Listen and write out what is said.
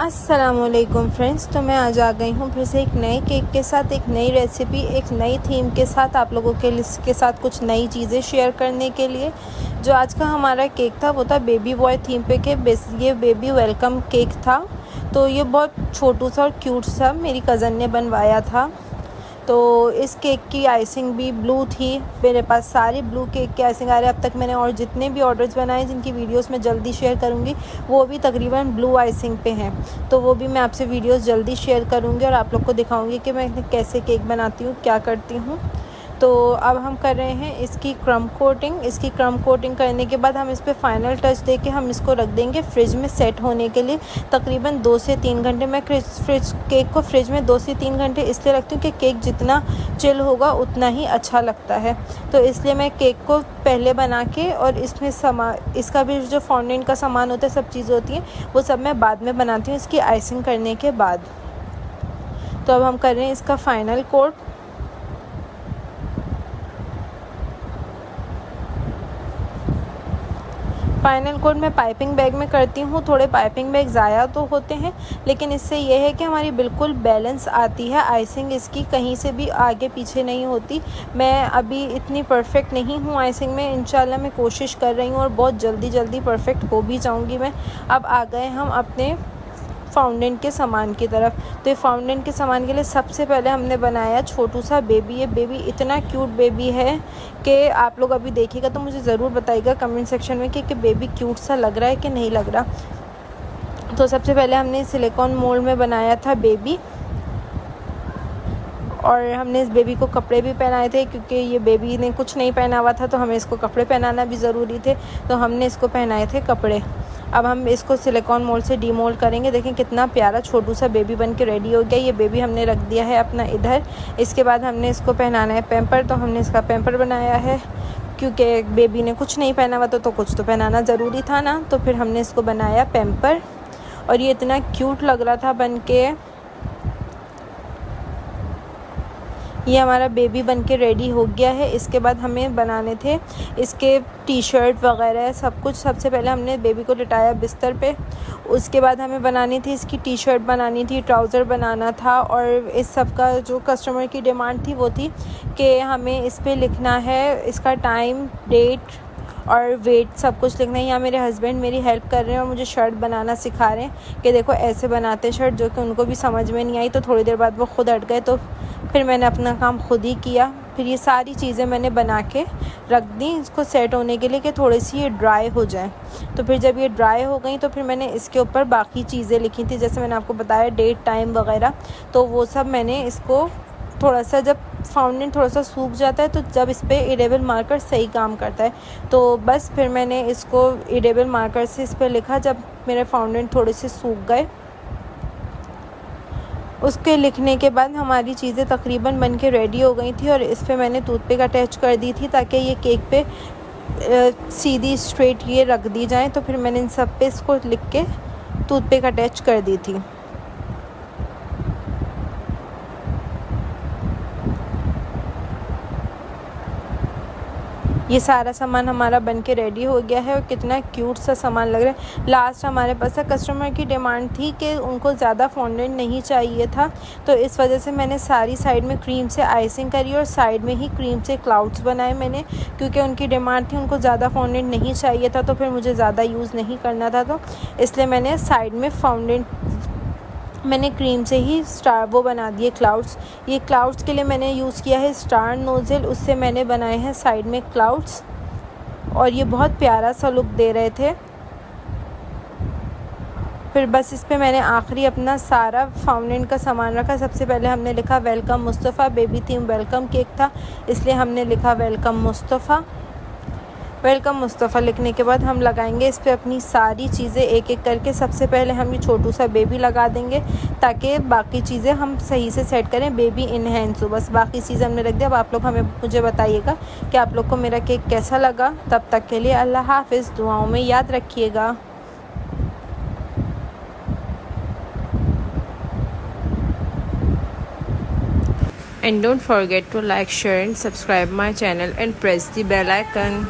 अस्सलामुअलैकुम फ्रेंड्स, तो मैं आज आ गई हूँ फिर से एक नए केक के साथ, एक नई रेसिपी, एक नई थीम के साथ आप लोगों के साथ कुछ नई चीज़ें शेयर करने के लिए। जो आज का हमारा केक था वो था बेबी बॉय थीम पे के ये बेबी वेलकम केक था। तो ये बहुत छोटू सा और क्यूट सा मेरी कज़न ने बनवाया था। तो इस केक की आइसिंग भी ब्लू थी। मेरे पास सारी ब्लू केक की आइसिंग आ रही है। अब तक मैंने और जितने भी ऑर्डर्स बनाए जिनकी वीडियोस मैं जल्दी शेयर करूँगी वो भी तकरीबन ब्लू आइसिंग पे हैं। तो वो भी मैं आपसे वीडियोस जल्दी शेयर करूँगी और आप लोग को दिखाऊँगी कि मैं कैसे केक बनाती हूँ, क्या करती हूँ। तो अब हम कर रहे हैं इसकी क्रम कोटिंग। इसकी क्रम कोटिंग करने के बाद हम इस पर फाइनल टच दे के हम इसको रख देंगे फ्रिज में सेट होने के लिए तकरीबन 2 से 3 घंटे। मैं केक को फ्रिज में 2 से 3 घंटे इसलिए रखती हूँ कि केक जितना चिल होगा उतना ही अच्छा लगता है। तो इसलिए मैं केक को पहले बना के और इसमें इसका भी जो फॉन्डेंट का सामान होता है, सब चीज़ें होती हैं, वो सब मैं बाद में बनाती हूँ इसकी आइसिंग करने के बाद। तो अब हम कर रहे हैं इसका फाइनल कोट। फाइनल कोट मैं पाइपिंग बैग में करती हूँ। थोड़े पाइपिंग बैग ज़ाया तो होते हैं, लेकिन इससे ये है कि हमारी बिल्कुल बैलेंस आती है आइसिंग, इसकी कहीं से भी आगे पीछे नहीं होती। मैं अभी इतनी परफेक्ट नहीं हूँ आइसिंग में, इंशाल्लाह मैं कोशिश कर रही हूँ और बहुत जल्दी परफेक्ट हो भी जाऊँगी मैं। अब आ गए हम अपने फाउंडेंट के सामान की तरफ। तो ये फाउंडेंट के सामान के लिए सबसे पहले हमने बनाया छोटू सा बेबी। ये बेबी इतना क्यूट बेबी है कि आप लोग अभी देखिएगा तो मुझे ज़रूर बताइएगा कमेंट सेक्शन में कि बेबी क्यूट सा लग रहा है कि नहीं लग रहा। तो सबसे पहले हमने सिलिकॉन मोल्ड में बनाया था बेबी, और हमने इस बेबी को कपड़े भी पहनाए थे क्योंकि ये बेबी ने कुछ नहीं पहना हुआ था तो हमें इसको कपड़े पहनाना भी ज़रूरी थे। तो हमने इसको पहनाए थे कपड़े। अब हम इसको सिलिकॉन मोल्ड से डीमोल्ड करेंगे। देखें कितना प्यारा छोटू सा बेबी बन के रेडी हो गया। ये बेबी हमने रख दिया है अपना इधर। इसके बाद हमने इसको पहनाना है पैम्पर। तो हमने इसका पैम्पर बनाया है क्योंकि बेबी ने कुछ नहीं पहना हुआ था तो कुछ तो पहनाना ज़रूरी था ना। तो फिर हमने इसको बनाया पैम्पर और ये इतना क्यूट लग रहा था बन के। ये हमारा बेबी बन के रेडी हो गया है। इसके बाद हमें बनाने थे इसके टी शर्ट वगैरह सब कुछ। सबसे पहले हमने बेबी को लिटाया बिस्तर पे। उसके बाद हमें बनानी थी इसकी टी शर्ट बनानी थी, ट्राउज़र बनाना था, और इस सब का जो कस्टमर की डिमांड थी वो थी कि हमें इस पे लिखना है इसका टाइम, डेट और वेट, सब कुछ लिखना है। यहाँ मेरे हस्बैंड मेरी हेल्प कर रहे हैं और मुझे शर्ट बनाना सिखा रहे हैं कि देखो ऐसे बनाते शर्ट, जो कि उनको भी समझ में नहीं आई। तो थोड़ी देर बाद वो खुद हट गए, तो फिर मैंने अपना काम खुद ही किया। फिर ये सारी चीज़ें मैंने बना के रख दी इसको सेट होने के लिए कि थोड़ी सी ये ड्राई हो जाए। तो फिर जब ये ड्राई हो गई तो फिर मैंने इसके ऊपर बाकी चीज़ें लिखी थी, जैसे मैंने आपको बताया डेट, टाइम वगैरह। तो वो सब मैंने इसको थोड़ा सा, जब फाउंडेंट थोड़ा सा सूख जाता है तो जब इस पर इरेबल मार्कर सही काम करता है, तो बस फिर मैंने इसको इरेबल मार्कर से इस पर लिखा। जब मेरे फाउंडेंट थोड़े से सूख गए, उसके लिखने के बाद हमारी चीज़ें तकरीबन बन के रेडी हो गई थी। और इस पर मैंने टूथपिक अटैच कर दी थी ताकि ये केक पे सीधी स्ट्रेट ये रख दी जाए। तो फिर मैंने इन सब पे इसको लिख के टूथपिक अटैच कर दी थी। ये सारा सामान हमारा बन के रेडी हो गया है और कितना क्यूट सा सामान लग रहा है। लास्ट हमारे पास कस्टमर की डिमांड थी कि उनको ज़्यादा फॉन्डेंट नहीं चाहिए था, तो इस वजह से मैंने सारी साइड में क्रीम से आइसिंग करी और साइड में ही क्रीम से क्लाउड्स बनाए मैंने, क्योंकि उनकी डिमांड थी, उनको ज़्यादा फॉन्डेंट नहीं चाहिए था। तो फिर मुझे ज़्यादा यूज़ नहीं करना था, तो इसलिए मैंने साइड में मैंने क्रीम से ही स्टार वो बना दिए क्लाउड्स। ये क्लाउड्स के लिए मैंने यूज़ किया है स्टार नोज़ल, उससे मैंने बनाए हैं साइड में क्लाउड्स, और ये बहुत प्यारा सा लुक दे रहे थे। फिर बस इस पे मैंने आखिरी अपना सारा फाउंडेंट का सामान रखा। सबसे पहले हमने लिखा welcome Mustafa. Baby theme welcome cake था, इसलिए हमने लिखा वेलकम मुस्तफ़ा। वेलकम मुस्तफ़ा लिखने के बाद हम लगाएंगे इस पर अपनी सारी चीज़ें एक एक करके। सबसे पहले हम ये छोटू सा बेबी लगा देंगे ताकि बाकी चीज़ें हम सही से सेट करें। बेबी इन हैंड, सो बस बाकी चीज़ें हमने रख दिया। अब आप लोग मुझे बताइएगा कि आप लोग को मेरा केक कैसा लगा। तब तक के लिए अल्लाह हाफ़िज़, दुआओं में याद रखिएगा। And don't forget to like, share and subscribe my channel and press the bell icon.